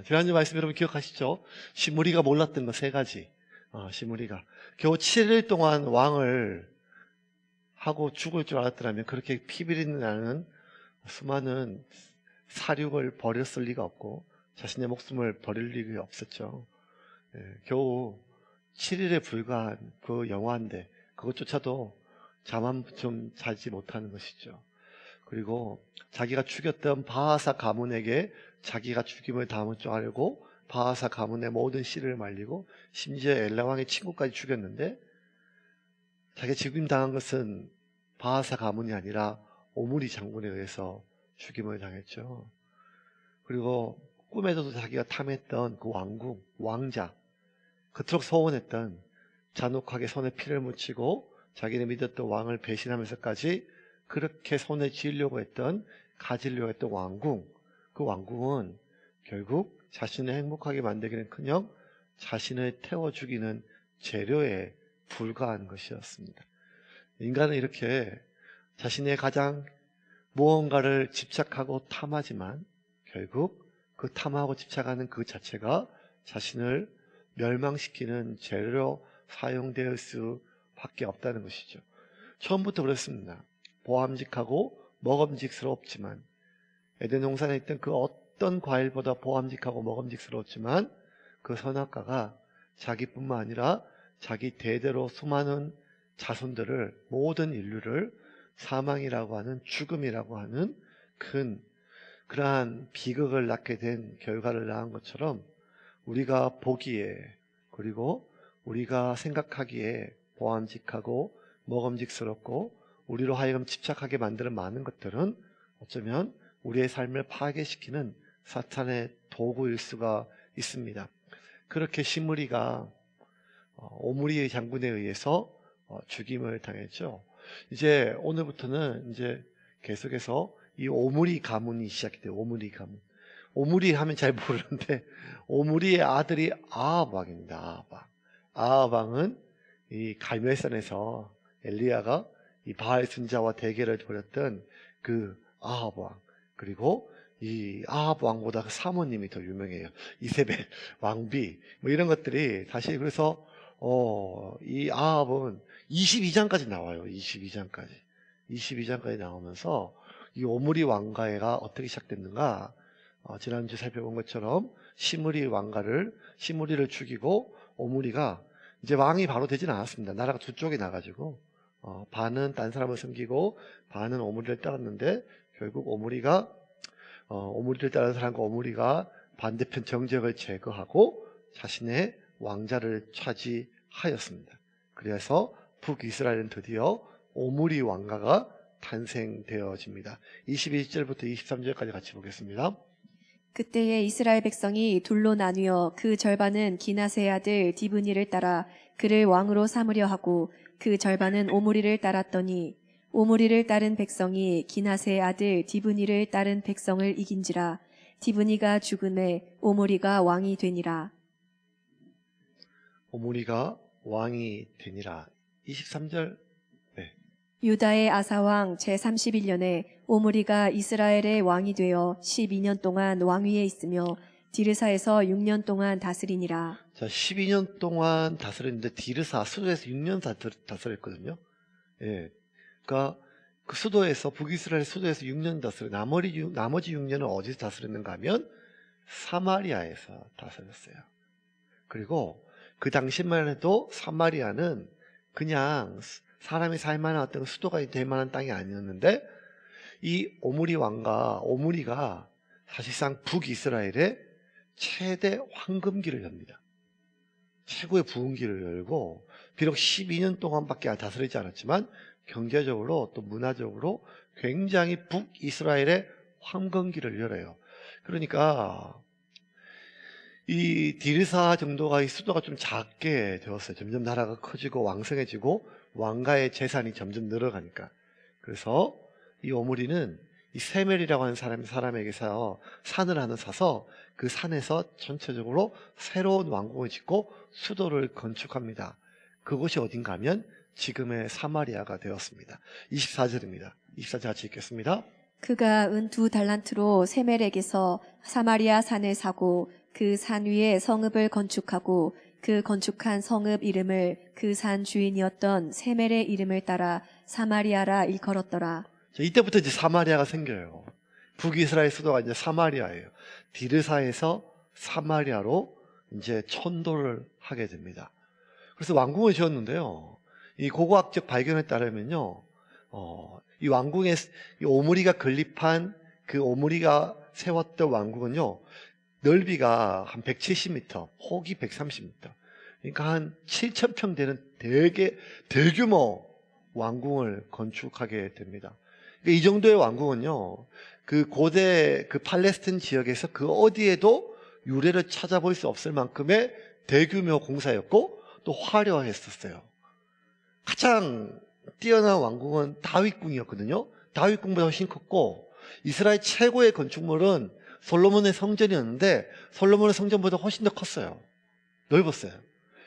지난주 말씀 여러분 기억하시죠? 시므리가 몰랐던 거 세 가지. 시므리가 겨우 7일 동안 왕을 하고 죽을 줄 알았더라면 그렇게 피비린내 나는 수많은 사륙을 버렸을 리가 없고 자신의 목숨을 버릴 리가 없었죠. 겨우 7일에 불과한 그 영화인데 그것조차도 잠 좀 자지 못하는 것이죠. 그리고 자기가 죽였던 바하사 가문에게 자기가 죽임을 당할 줄 알고 바하사 가문의 모든 씨를 말리고 심지어 엘라 왕의 친구까지 죽였는데 자기가 죽임 당한 것은 바하사 가문이 아니라 오므리 장군에 의해서 죽임을 당했죠. 그리고 꿈에서도 자기가 탐했던 그 왕궁, 왕자, 그토록 소원했던 잔혹하게 손에 피를 묻히고 자기는 믿었던 왕을 배신하면서까지 그렇게 손에 쥐려고 했던, 가지려고 했던 왕궁, 그 왕궁은 결국 자신을 행복하게 만들기는커녕 자신을 태워 죽이는 재료에 불과한 것이었습니다. 인간은 이렇게 자신의 가장 무언가를 집착하고 탐하지만 결국 그 탐하고 집착하는 그 자체가 자신을 멸망시키는 재료로 사용될 수밖에 없다는 것이죠. 처음부터 그렇습니다. 보암직하고 먹음직스럽지만 에덴 동산에 있던 그 어떤 과일보다 보암직하고 먹음직스럽지만 그 선악과가 자기뿐만 아니라 자기 대대로 수많은 자손들을, 모든 인류를 사망이라고 하는, 죽음이라고 하는 큰 그러한 비극을 낳게 된 결과를 낳은 것처럼 우리가 보기에, 그리고 우리가 생각하기에 보암직하고 먹음직스럽고 우리로 하여금 집착하게 만드는 많은 것들은 어쩌면 우리의 삶을 파괴시키는 사탄의 도구일 수가 있습니다. 그렇게 시므리가 오므리 장군에 의해서 죽임을 당했죠. 이제 오늘부터는 이제 계속해서 이 오므리 가문이 시작이 돼요. 오므리 가문. 오므리 하면 잘 모르는데 오므리의 아들이 아합 왕입니다. 아합 왕. 아합 왕은 이 갈멜산에서 엘리야가 이 바알 선지자와 대결을 벌였던 그 아합 왕. 그리고 이 아합 왕보다 그 사모님이 더 유명해요. 이세벨, 왕비, 뭐 이런 것들이 사실 그래서 이 아합은 22장까지 나와요. 22장까지. 22장까지 나오면서 이 오므리 왕가가 어떻게 시작됐는가? 지난주 살펴본 것처럼 시므리를 죽이고 오므리가 이제 왕이 바로 되진 않았습니다. 나라가 두 쪽이 나가지고 반은 딴 사람을 섬기고 반은 오므리를 따랐는데 결국 오므리를 따른 사람과 오므리가 반대편 정적을 제거하고 자신의 왕자를 차지하였습니다. 그래서 북이스라엘은 드디어 오므리 왕가가 탄생되어집니다. 21절부터 23절까지 같이 보겠습니다. 그때에 이스라엘 백성이 둘로 나뉘어 그 절반은 기나세의 아들 디브니를 따라 그를 왕으로 삼으려 하고 그 절반은 오므리를 따랐더니 오므리를 따른 백성이 기나세의 아들 디브니를 따른 백성을 이긴지라. 디브니가 죽음에 오므리가 왕이 되니라. 오므리가 왕이 되니라. 23절. 유다의 아사왕 제31년에 오므리가 이스라엘의 왕이 되어 12년 동안 왕위에 있으며 디르사에서 6년 동안 다스리니라. 자, 12년 동안 다스렸는데 디르사 수도에서 6년 다스렸거든요. 예. 그러니까 그 수도에서 북이스라엘 수도에서 6년 다스려. 나머지 6년은 어디서 다스렸는가 하면 사마리아에서 다스렸어요. 그리고 그 당시만 해도 사마리아는 그냥 사람이 살만한 어떤 수도가 될 만한 땅이 아니었는데 이 오므리가 사실상 북이스라엘의 최대 황금기를 엽니다. 최고의 부흥기를 열고 비록 12년 동안밖에 다스리지 않았지만 경제적으로 또 문화적으로 굉장히 북이스라엘의 황금기를 열어요. 그러니까 이 디르사 정도가 이 수도가 좀 작게 되었어요. 점점 나라가 커지고 왕성해지고 왕가의 재산이 점점 늘어가니까. 그래서 이 오므리는 이 세멜이라고 하는 사람에게서 산을 하나 사서 그 산에서 전체적으로 새로운 왕궁을 짓고 수도를 건축합니다. 그곳이 어딘가 하면 지금의 사마리아가 되었습니다. 24절입니다. 24절 같이 읽겠습니다. 그가 은 2달란트로 세멜에게서 사마리아 산을 사고 그 산 위에 성읍을 건축하고 그 건축한 성읍 이름을 그 산 주인이었던 세멜의 이름을 따라 사마리아라 일컬었더라. 자, 이때부터 이제 사마리아가 생겨요. 북이스라엘 수도가 이제 사마리아예요. 디르사에서 사마리아로 이제 천도를 하게 됩니다. 그래서 왕궁을 지었는데요. 이 고고학적 발견에 따르면요, 이 왕궁에 이 오므리가 건립한 그 오므리가 세웠던 왕궁은요, 넓이가 한 170m, 폭이 130m. 그러니까 한 7,000평 되는 대규모 왕궁을 건축하게 됩니다. 그러니까 이 정도의 왕궁은요, 그 고대 그 팔레스틴 지역에서 그 어디에도 유래를 찾아볼 수 없을 만큼의 대규모 공사였고 또 화려했었어요. 가장 뛰어난 왕궁은 다윗궁이었거든요. 다윗궁보다 훨씬 컸고, 이스라엘 최고의 건축물은 솔로몬의 성전이었는데 솔로몬의 성전보다 훨씬 더 컸어요. 넓었어요.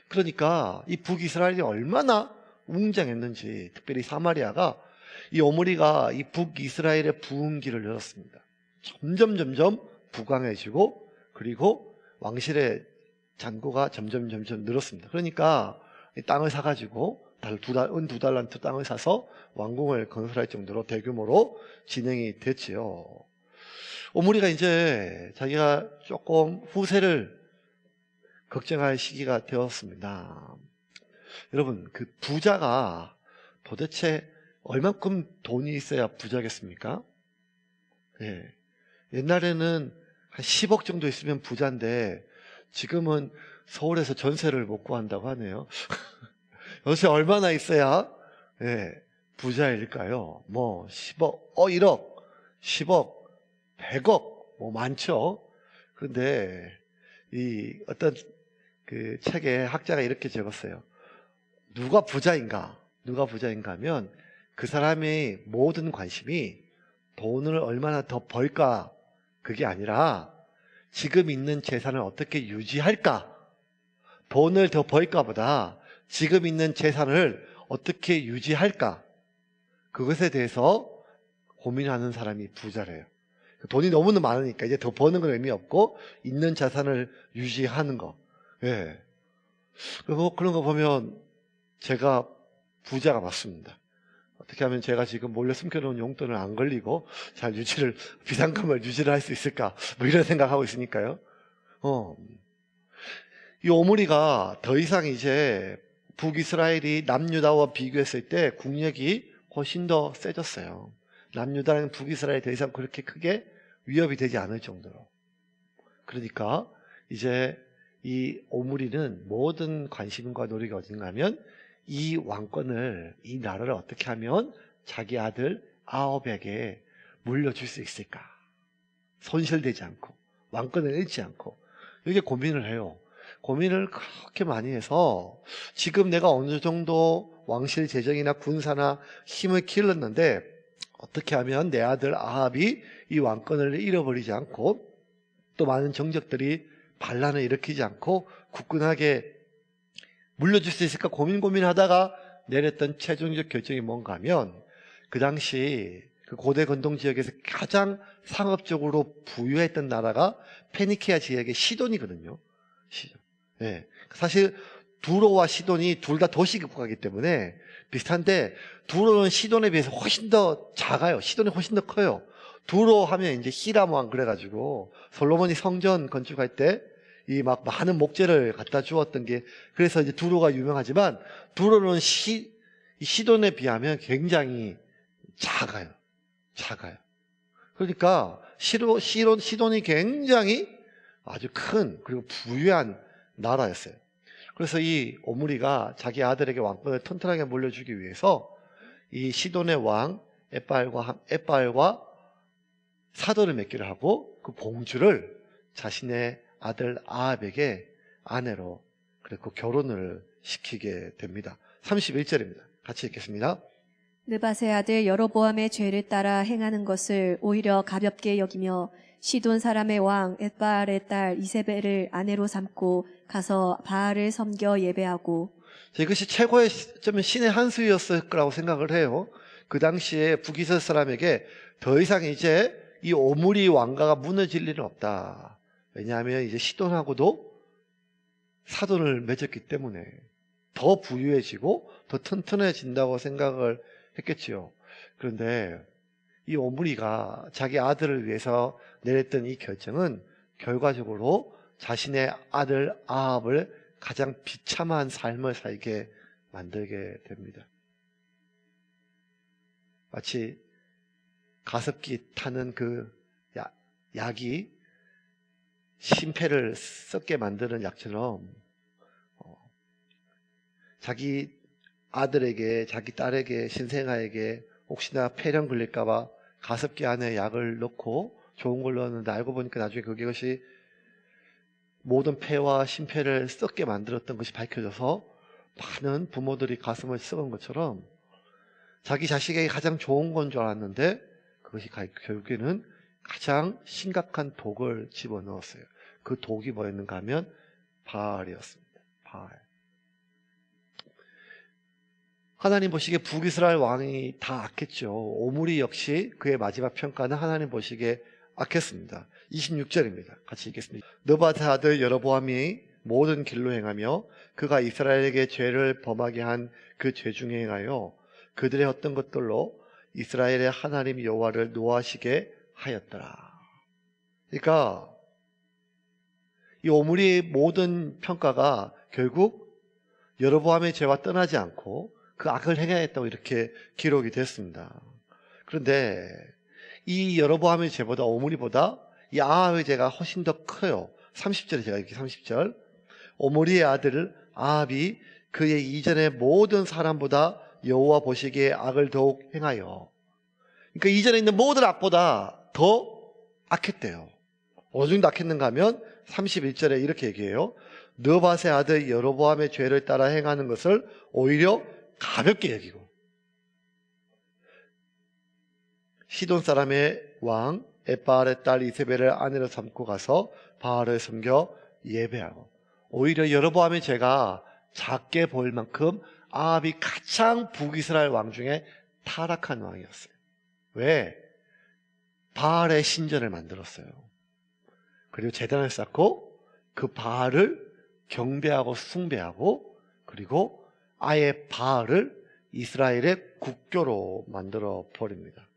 그러니까 이 북이스라엘이 얼마나 웅장했는지, 특별히 사마리아가, 이 오므리가 이 북이스라엘의 부흥기를 열었습니다. 점점 부강해지고, 그리고 왕실의 잔고가 점점 늘었습니다. 그러니까 이 땅을 사가지고 은 2달란트 땅을 사서 왕궁을 건설할 정도로 대규모로 진행이 됐지요. 오므리가 이제 자기가 조금 후세를 걱정할 시기가 되었습니다. 여러분, 그 부자가 도대체 얼만큼 돈이 있어야 부자겠습니까? 예. 옛날에는 한 10억 정도 있으면 부자인데 지금은 서울에서 전세를 못 구한다고 하네요. 요새 얼마나 있어야 부자일까요? 뭐 10억, 1억, 10억, 100억, 뭐 많죠. 그런데 이 어떤 그 책에 학자가 이렇게 적었어요. 누가 부자인가 하면 그 사람의 모든 관심이 돈을 얼마나 더 벌까, 그게 아니라 지금 있는 재산을 어떻게 유지할까, 돈을 더 벌까 보다 지금 있는 재산을 어떻게 유지할까, 그것에 대해서 고민하는 사람이 부자래요. 돈이 너무 많으니까 이제 더 버는 건 의미 없고 있는 자산을 유지하는 거. 예. 그리고 그런 거 보면 제가 부자가 맞습니다. 어떻게 하면 제가 지금 몰래 숨겨놓은 용돈을 안 걸리고 잘 비상금을 유지를 할 수 있을까, 뭐 이런 생각하고 있으니까요. 이 오므리가 더 이상 이제 북이스라엘이 남유다와 비교했을 때 국력이 훨씬 더 세졌어요. 남유다는 북이스라엘이 더 이상 그렇게 크게 위협이 되지 않을 정도로. 그러니까 이제 이 오므리는 모든 관심과 노력이 어딘가 하면 이 왕권을, 이 나라를 어떻게 하면 자기 아들 아합에게 물려줄 수 있을까, 손실되지 않고 왕권을 잃지 않고, 이렇게 고민을 해요. 고민을 그렇게 많이 해서 지금 내가 어느 정도 왕실 재정이나 군사나 힘을 길렀는데 어떻게 하면 내 아들 아합이 이 왕권을 잃어버리지 않고 또 많은 정적들이 반란을 일으키지 않고 굳건하게 물려줄 수 있을까 고민하다가 내렸던 최종적 결정이 뭔가 하면, 그 당시 그 고대 건동 지역에서 가장 상업적으로 부유했던 나라가 페니키아 지역의 시돈이거든요. 시돈. 네. 사실 두로와 시돈이 둘 다 도시 국가이기 때문에 비슷한데, 두로는 시돈에 비해서 훨씬 더 작아요. 시돈이 훨씬 더 커요. 두로 하면 이제 히람 왕 그래가지고 솔로몬이 성전 건축할 때 이 막 많은 목재를 갖다 주었던 게, 그래서 이제 두로가 유명하지만 두로는 시돈에 비하면 굉장히 작아요. 그러니까 시돈이 굉장히 아주 큰, 그리고 부유한 나라였어요. 그래서 이 오므리가 자기 아들에게 왕권을 튼튼하게 물려주기 위해서 이 시돈의 왕 에빠알과 사도를 맺기를 하고 그 공주를 자신의 아들 아합에게 아내로 그리고 결혼을 시키게 됩니다. 31절입니다. 같이 읽겠습니다. 느밧의 아들 여로보암의 죄를 따라 행하는 것을 오히려 가볍게 여기며 시돈 사람의 왕 엣바알의 딸 이세벨을 아내로 삼고 가서 바알을 섬겨 예배하고. 이것이 최고의 신의 한 수였을 거라고 생각을 해요. 그 당시에 북이스라엘 사람에게 더 이상 이제 이 오므리 왕가가 무너질 일은 없다. 왜냐하면 이제 시돈하고도 사돈을 맺었기 때문에 더 부유해지고 더 튼튼해진다고 생각을 했겠지요. 그런데 이 오므리가 자기 아들을 위해서 내렸던 이 결정은 결과적으로 자신의 아들 아합을 가장 비참한 삶을 살게 만들게 됩니다. 마치 가습기 타는 그 약이 심폐를 썩게 만드는 약처럼 자기 아들에게, 자기 딸에게, 신생아에게 혹시나 폐렴 걸릴까봐 가습기 안에 약을 넣고 좋은 걸 넣었는데 알고 보니까 나중에 그것이 모든 폐와 심폐를 썩게 만들었던 것이 밝혀져서 많은 부모들이 가슴을 썩은 것처럼 자기 자식에게 가장 좋은 건 줄 알았는데 그것이 결국에는 가장 심각한 독을 집어넣었어요. 그 독이 뭐였는가 하면 바알이었습니다. 바알. 하나님 보시기에 북이스라엘 왕이 다 악했죠. 오므리 역시 그의 마지막 평가는 하나님 보시기에 악했습니다. 26절입니다. 같이 읽겠습니다. 느밧의 아들 여로보암이 모든 길로 행하며 그가 이스라엘에게 죄를 범하게 한 그 죄 중에 행하여 그들의 어떤 것들로 이스라엘의 하나님 여호와를 노하시게 하였더라. 그러니까 이 오므리의 모든 평가가 결국 여로보암의 죄와 떠나지 않고 그 악을 행하였다고 이렇게 기록이 됐습니다. 그런데 이 여로보암의 죄보다 오므리보다 이 아합의 죄가 훨씬 더 커요. 30절에 제가 이렇게 30절 오므리의 아들 아합이 그의 이전의 모든 사람보다 여호와 보시기에 악을 더욱 행하여, 그러니까 이전에 있는 모든 악보다 더 악했대요. 어느 정도 악했는가 하면 31절에 이렇게 얘기해요. 느밧의 아들 여로보암의 죄를 따라 행하는 것을 오히려 가볍게 여기고 시돈 사람의 왕 엣바알의 딸 이세벨을 아내로 삼고 가서 바알을 섬겨 예배하고, 오히려 여로보암의 죄가 작게 보일 만큼 아합이 가장 북이스라엘 왕 중에 타락한 왕이었어요. 왜? 바알의 신전을 만들었어요. 그리고 제단을 쌓고 그 바알을 경배하고 숭배하고, 그리고 아예 바알을 이스라엘의 국교로 만들어 버립니다.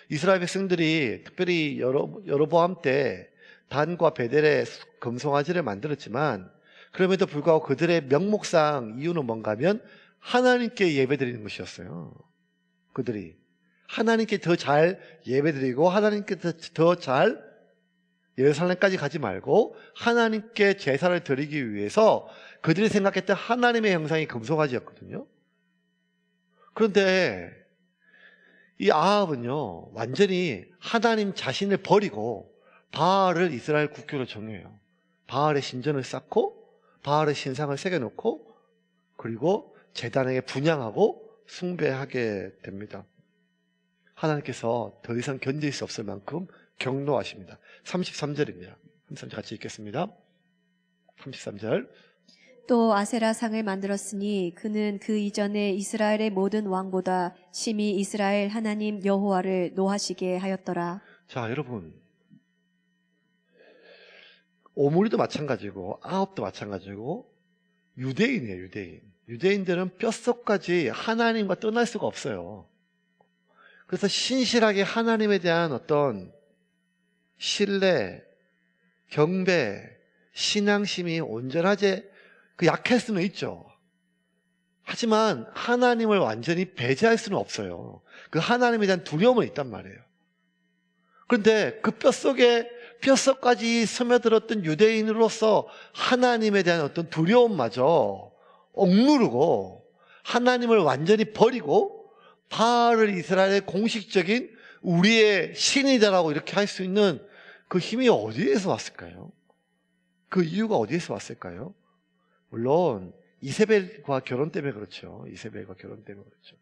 이스라엘 백성들이 특별히 여로보암 때 단과 베델의 금송아지를 만들었지만 그럼에도 불구하고 그들의 명목상 이유는 뭔가 하면 하나님께 예배드리는 것이었어요. 그들이 하나님께 더 잘 예배드리고 하나님께 더 잘 예루살렘까지 가지 말고 하나님께 제사를 드리기 위해서 그들이 생각했던 하나님의 형상이 금송아지였거든요. 그런데 이 아합은요 완전히 하나님 자신을 버리고 바알을 이스라엘 국교로 정해요. 바알의 신전을 쌓고 바알의 신상을 새겨놓고 그리고 제단에게 분향하고 숭배하게 됩니다. 하나님께서 더 이상 견딜 수 없을 만큼 경노하십니다. 33절입니다. 33절 같이 읽겠습니다. 33절. 또 아세라 상을 만들었으니 그는 그 이전에 이스라엘의 모든 왕보다 심히 이스라엘 하나님 여호와를 노하시게 하였더라. 자, 여러분, 오므리도 마찬가지고 아합도 마찬가지고 유대인이에요. 유대인. 유대인들은 뼛속까지 하나님과 떠날 수가 없어요. 그래서 신실하게 하나님에 대한 어떤 신뢰, 경배, 신앙심이 온전하지 약할 수는 있죠. 하지만 하나님을 완전히 배제할 수는 없어요. 그 하나님에 대한 두려움은 있단 말이에요. 그런데 그 뼛속까지 스며들었던 유대인으로서 하나님에 대한 어떤 두려움마저 억누르고 하나님을 완전히 버리고 바알을 이스라엘의 공식적인 우리의 신이다라고 이렇게 할 수 있는 그 힘이 어디에서 왔을까요? 그 이유가 어디에서 왔을까요? 물론 이세벨과 결혼 때문에 그렇죠. 이세벨과 결혼 때문에 그렇죠.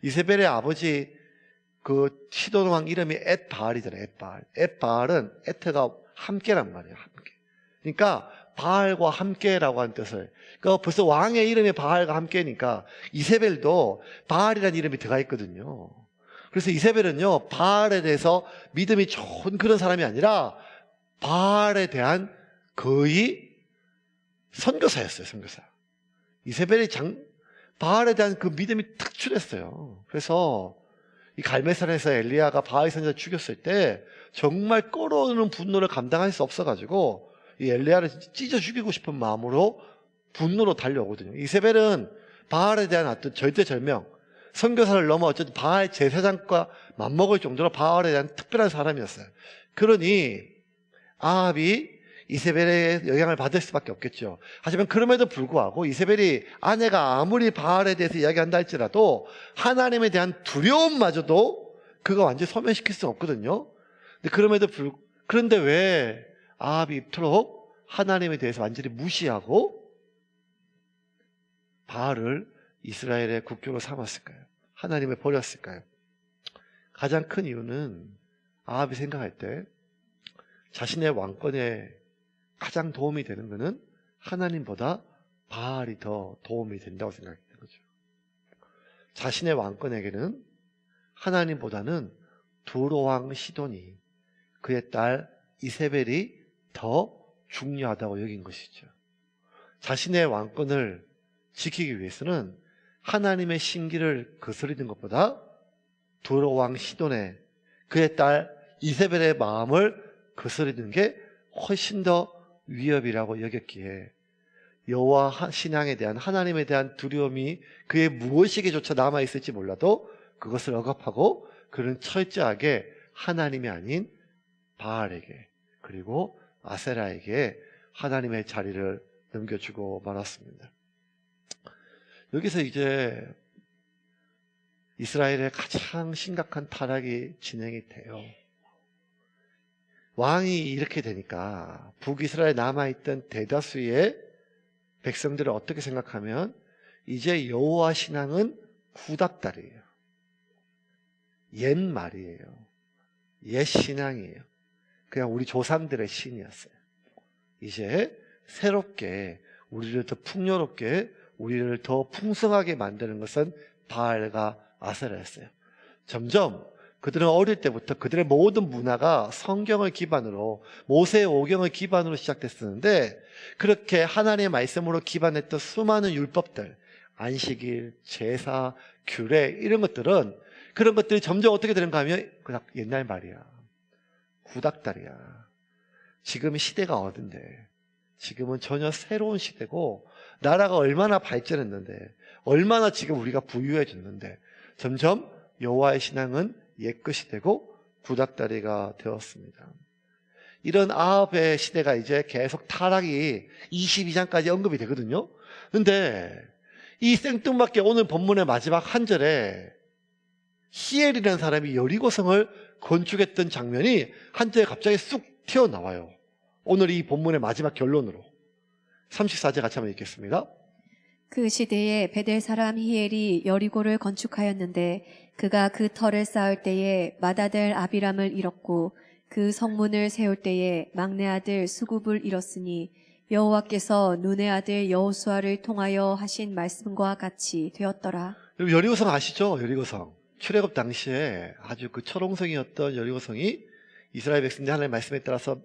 이세벨의 아버지 그 시돈 왕 이름이 엣바알이잖아요. 엣바알. 엣바알은 에트가 함께란 말이에요. 함께. 그러니까 바알과 함께라고 하는 뜻을. 그러니까 벌써 왕의 이름이 바알과 함께니까 이세벨도 바알이라는 이름이 들어가 있거든요. 그래서 이세벨은요 바알에 대해서 믿음이 좋은 그런 사람이 아니라 바알에 대한 거의 선교사였어요, 선교사. 이세벨이 바알에 대한 그 믿음이 특출했어요. 그래서 이 갈멜산에서 엘리야가 바알 선지자를 죽였을 때 정말 끓어오르는 분노를 감당할 수 없어가지고 이 엘리야를 찢어 죽이고 싶은 마음으로 분노로 달려오거든요. 이세벨은 바알에 대한 어떤 절대절명, 선교사를 넘어 어쨌든 바알 제사장과 맞먹을 정도로 바알에 대한 특별한 사람이었어요. 그러니 아합이 이세벨의 영향을 받을 수밖에 없겠죠. 하지만 그럼에도 불구하고 이세벨이 아내가 아무리 바알에 대해서 이야기한다 할지라도 하나님에 대한 두려움마저도 그가 완전히 소멸시킬 수는 없거든요. 그런데 왜 아합이 이토록 하나님에 대해서 완전히 무시하고 바알을 이스라엘의 국교로 삼았을까요? 하나님을 버렸을까요? 가장 큰 이유는 아합이 생각할 때 자신의 왕권에 가장 도움이 되는 것은 하나님보다 바알이 더 도움이 된다고 생각했던 거죠. 자신의 왕권에게는 하나님보다는 두로왕 시돈이, 그의 딸 이세벨이 더 중요하다고 여긴 것이죠. 자신의 왕권을 지키기 위해서는 하나님의 신기를 거스르는 것보다 두로왕 시돈의, 그의 딸 이세벨의 마음을 거스르는 게 훨씬 더 위협이라고 여겼기에 여호와 신앙에 대한, 하나님에 대한 두려움이 그의 무엇에게조차 남아있을지 몰라도 그것을 억압하고 그는 철저하게 하나님이 아닌 바알에게, 그리고 아세라에게 하나님의 자리를 넘겨주고 말았습니다. 여기서 이제 이스라엘의 가장 심각한 타락이 진행이 돼요. 왕이 이렇게 되니까 북이스라엘에 남아있던 대다수의 백성들을 어떻게 생각하면 이제 여호와 신앙은 구닥다리예요. 옛 말이에요. 옛 신앙이에요. 그냥 우리 조상들의 신이었어요. 이제 새롭게 우리를 더 풍요롭게, 우리를 더 풍성하게 만드는 것은 바알과 아세라였어요. 점점 그들은 어릴 때부터 그들의 모든 문화가 성경을 기반으로, 모세의 오경을 기반으로 시작됐었는데, 그렇게 하나님의 말씀으로 기반했던 수많은 율법들, 안식일, 제사, 규례, 이런 것들은, 그런 것들이 점점 어떻게 되는가 하면 그냥 옛날 말이야, 구닥다리야. 지금 시대가 어딘데, 지금은 전혀 새로운 시대고 나라가 얼마나 발전했는데, 얼마나 지금 우리가 부유해졌는데, 점점 여호와의 신앙은 옛것이 되고 구닥다리가 되었습니다. 이런 아합의 시대가 이제 계속 타락이 22장까지 언급이 되거든요. 그런데 이 생뚱맞게 오늘 본문의 마지막 한 절에 히엘이라는 사람이 여리고성을 건축했던 장면이 한 절에 갑자기 쑥 튀어나와요. 오늘 이 본문의 마지막 결론으로 34절 같이 한번 읽겠습니다. 그 시대에 베델 사람 히엘이 여리고를 건축하였는데 그가 그 터를 쌓을 때에 맏아들 아비람을 잃었고 그 성문을 세울 때에 막내 아들 수굽을 잃었으니 여호와께서 눈의 아들 여호수아를 통하여 하신 말씀과 같이 되었더라. 여러분 여리고성 아시죠? 여리고성 출애굽 당시에 아주 그 철옹성이었던 여리고성이 이스라엘 백성들 하나님의 말씀에 따라서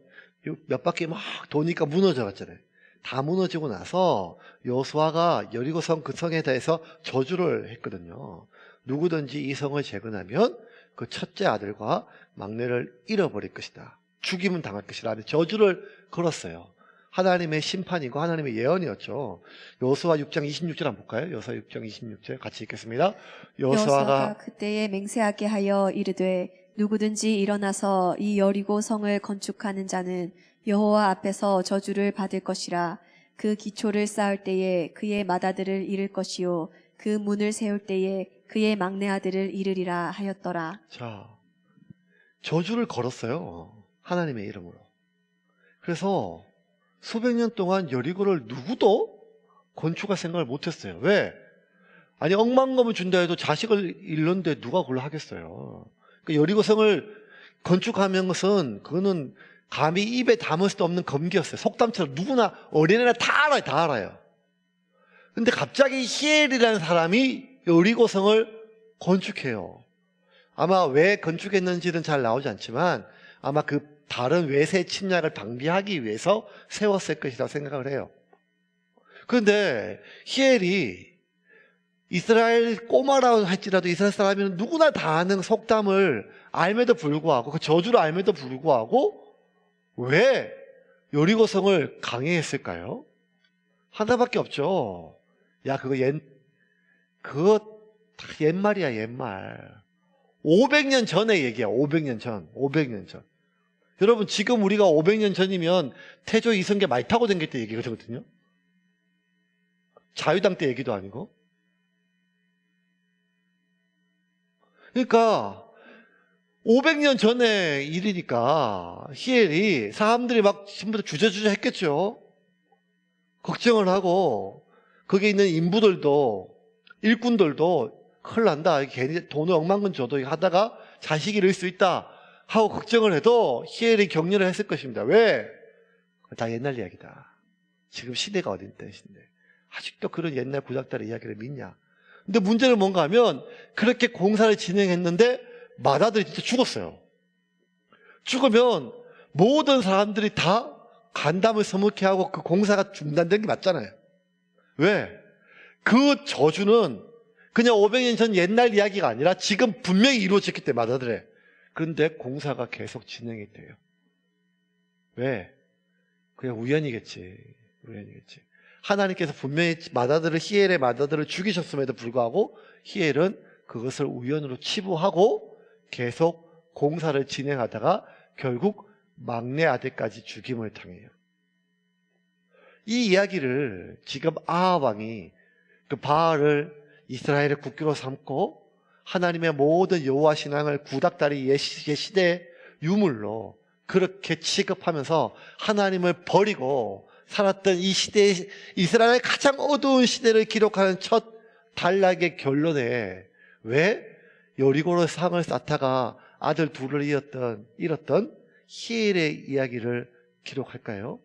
몇 바퀴 막 도니까 무너져 갔잖아요. 다 무너지고 나서 여호수아가 여리고성 그 성에 대해서 저주를 했거든요. 누구든지 이 성을 재건하면 그 첫째 아들과 막내를 잃어버릴 것이다. 죽임은 당할 것이다. 저주를 걸었어요. 하나님의 심판이고 하나님의 예언이었죠. 여호수아 6장 26절 한번 볼까요? 여호수아 6장 26절 같이 읽겠습니다. 여호수아가 그때에 맹세하게 하여 이르되 누구든지 일어나서 이 여리고 성을 건축하는 자는 여호와 앞에서 저주를 받을 것이라. 그 기초를 쌓을 때에 그의 맏아들을 잃을 것이요 그 문을 세울 때에 그의 막내 아들을 잃으리라 하였더라. 자, 저주를 걸었어요. 하나님의 이름으로. 그래서 수백 년 동안 여리고를 누구도 건축할 생각을 못했어요. 왜? 아니 억만금을 준다 해도 자식을 잃는데 누가 그걸 하겠어요. 그러니까 여리고성을 건축하는 것은 그거는 감히 입에 담을 수도 없는 검기였어요. 속담처럼 누구나 어린애나 다 알아요. 다 알아요. 근데 갑자기 히엘이라는 사람이 여리고성을 건축해요. 아마 왜 건축했는지는 잘 나오지 않지만 아마 그 다른 외세 침략을 방비하기 위해서 세웠을 것이라고 생각을 해요. 그런데 히엘이 이스라엘 꼬마라고 할지라도 이스라엘 사람이면 누구나 다 아는 속담을 알면도 불구하고, 그 저주를 알면도 불구하고 왜 여리고성을 강행했을까요? 하나밖에 없죠. 야, 그거 다 옛말이야, 옛말. 500년 전의 얘기야, 500년 전. 여러분, 지금 우리가 500년 전이면 태조 이성계 말 타고 댕길 때 얘기거든요. 자유당 때 얘기도 아니고. 그러니까 500년 전의 일이니까 히엘이 사람들이 막 전부 다 주저주저 했겠죠. 걱정을 하고 거기에 있는 인부들도, 일꾼들도 큰일 난다, 괜히 돈을 억만건 줘도 하다가 자식이 잃을 수 있다 하고 걱정을 해도 히엘이 격려를 했을 것입니다. 왜? 다 옛날 이야기다. 지금 시대가 어딘 때인데 아직도 그런 옛날 구닥다리 이야기를 믿냐. 근데 문제는 뭔가 하면 그렇게 공사를 진행했는데 마다들이 진짜 죽었어요. 죽으면 모든 사람들이 다 간담을 서먹게 하고 그 공사가 중단된 게 맞잖아요. 왜? 그 저주는 그냥 500년 전 옛날 이야기가 아니라 지금 분명히 이루어졌기 때문에 마다들에. 그런데 공사가 계속 진행이 돼요. 왜? 그냥 우연이겠지. 하나님께서 분명히 히엘의 마다들을 죽이셨음에도 불구하고 히엘은 그것을 우연으로 치부하고 계속 공사를 진행하다가 결국 막내 아들까지 죽임을 당해요. 이 이야기를 지금 아합 왕이 그 바알을 이스라엘의 국교로 삼고 하나님의 모든 여호와 신앙을 구닥다리 예시대 유물로 그렇게 취급하면서 하나님을 버리고 살았던 이 시대에, 이스라엘의 가장 어두운 시대를 기록하는 첫 단락의 결론에 왜 여리고로 상을 쌓다가 아들 둘을 잃었던 히엘의 이야기를 기록할까요?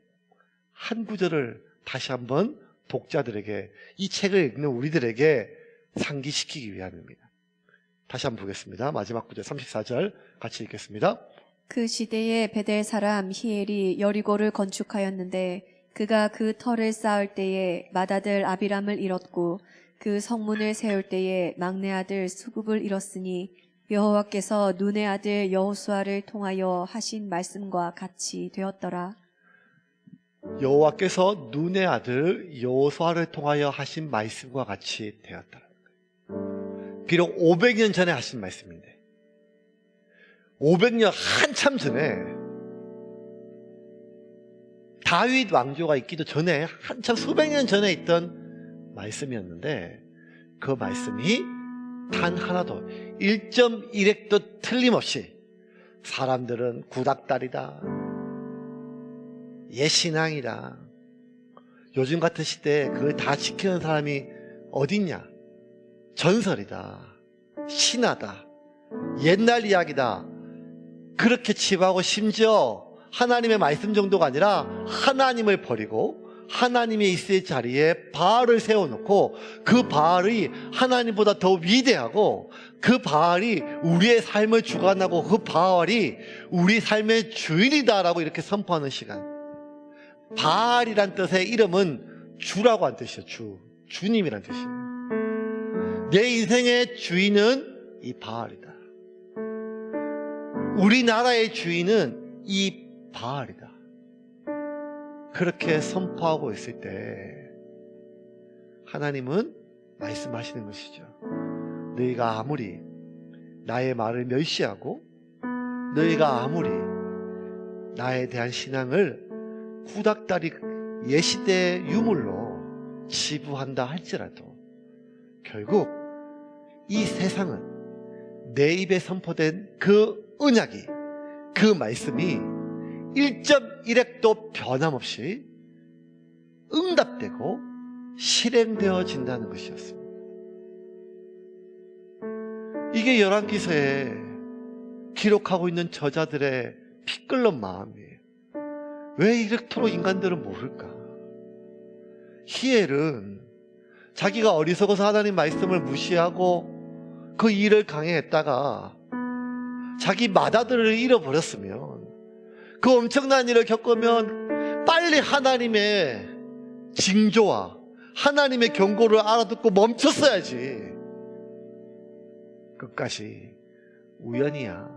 한 구절을 다시 한번 독자들에게, 이 책을 읽는 우리들에게 상기시키기 위함입니다. 다시 한번 보겠습니다. 마지막 구절 34절 같이 읽겠습니다. 그 시대에 베델 사람 히엘이 여리고를 건축하였는데 그가 그 터를 쌓을 때에 맏아들 아비람을 잃었고 그 성문을 세울 때에 막내 아들 수굽을 잃었으니 여호와께서 눈의 아들 여호수아를 통하여 하신 말씀과 같이 되었더라. 여호와께서 눈의 아들 여호수아를 통하여 하신 말씀과 같이 되었더라. 비록 500년 전에 하신 말씀인데 500년 한참 전에 다윗 왕조가 있기도 전에 한참 수백 년 전에 있던 말씀이었는데 그 말씀이 단 하나도 1.1획도 틀림없이 사람들은 구닥다리다, 옛신앙이다, 요즘 같은 시대에 그걸 다 지키는 사람이 어딨냐, 전설이다, 신화다, 옛날 이야기다, 그렇게 치부하고 심지어 하나님의 말씀 정도가 아니라 하나님을 버리고 하나님의 있을 자리에 바알을 세워놓고 그 바알이 하나님보다 더 위대하고 그 바알이 우리의 삶을 주관하고 그 바알이 우리 삶의 주인이다라고 이렇게 선포하는 시간. 바알이란 뜻의 이름은 주라고 한 뜻이에요. 주님이란 뜻이에요. 내 인생의 주인은 이 바알이다. 우리나라의 주인은 이 바알이다. 그렇게 선포하고 있을 때 하나님은 말씀하시는 것이죠. 너희가 아무리 나의 말을 멸시하고 너희가 아무리 나에 대한 신앙을 구닥다리 예시대 유물로 치부한다 할지라도 결국 이 세상은 내 입에 선포된 그 언약이, 그 말씀이 1.1획도 변함없이 응답되고 실행되어진다는 것이었습니다. 이게 열왕기서에 기록하고 있는 저자들의 피 끓는 마음이에요. 왜 이렇도록 인간들은 모를까? 히엘은 자기가 어리석어서 하나님 말씀을 무시하고 그 일을 강행했다가 자기 맏아들을 잃어버렸으면 그 엄청난 일을 겪으면 빨리 하나님의 징조와 하나님의 경고를 알아듣고 멈췄어야지. 끝까지 우연이야.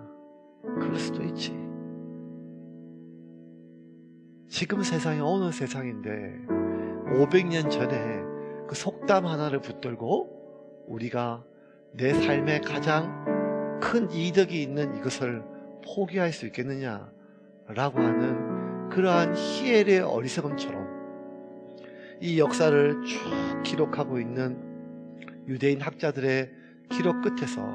그럴 수도 있지. 지금 세상이 어느 세상인데 500년 전에 그 속담 하나를 붙들고 우리가 내 삶에 가장 큰 이득이 있는 이것을 포기할 수 있겠느냐라고 하는 그러한 히엘의 어리석음처럼 이 역사를 쭉 기록하고 있는 유대인 학자들의 기록 끝에서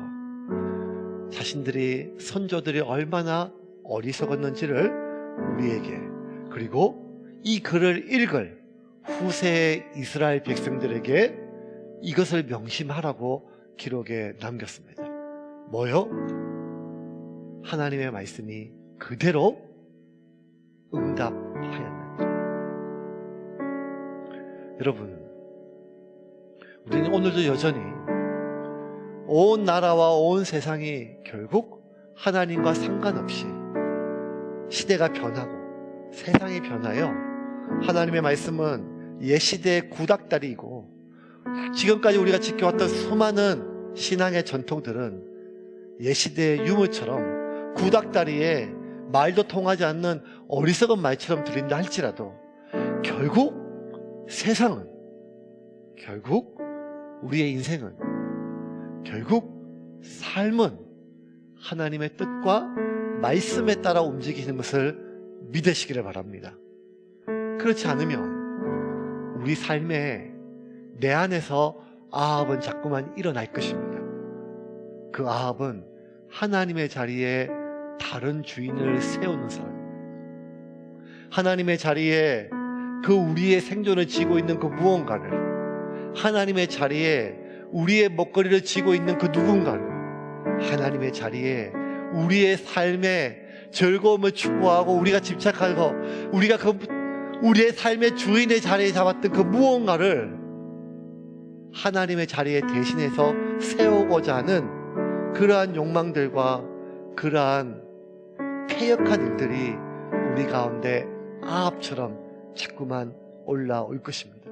자신들이 선조들이 얼마나 어리석었는지를 우리에게, 그리고 이 글을 읽을 후세의 이스라엘 백성들에게 이것을 명심하라고 기록에 남겼습니다. 뭐요? 하나님의 말씀이 그대로 응답하였느니라. 여러분, 우리는 오늘도 여전히 온 나라와 온 세상이 결국 하나님과 상관없이 시대가 변하고 세상이 변하여 하나님의 말씀은 옛 시대의 구닥다리이고 지금까지 우리가 지켜왔던 수많은 신앙의 전통들은 옛 시대의 유물처럼 구닥다리에 말도 통하지 않는 어리석은 말처럼 들린다 할지라도 결국 세상은, 결국 우리의 인생은, 결국 삶은 하나님의 뜻과 말씀에 따라 움직이는 것을 믿으시기를 바랍니다. 그렇지 않으면 우리 삶에 내 안에서 아합은 자꾸만 일어날 것입니다. 그 아합은 하나님의 자리에 다른 주인을 세우는 사람, 하나님의 자리에 그 우리의 생존을 쥐고 있는 그 무언가를, 하나님의 자리에 우리의 먹거리를 쥐고 있는 그 누군가를, 하나님의 자리에 우리의 삶의 즐거움을 추구하고 우리가 집착하고 우리가 우리의 삶의 주인의 자리에 잡았던 그 무언가를 하나님의 자리에 대신해서 세우고자 하는 그러한 욕망들과 그러한 패역한 일들이 우리 가운데 아합처럼 자꾸만 올라올 것입니다.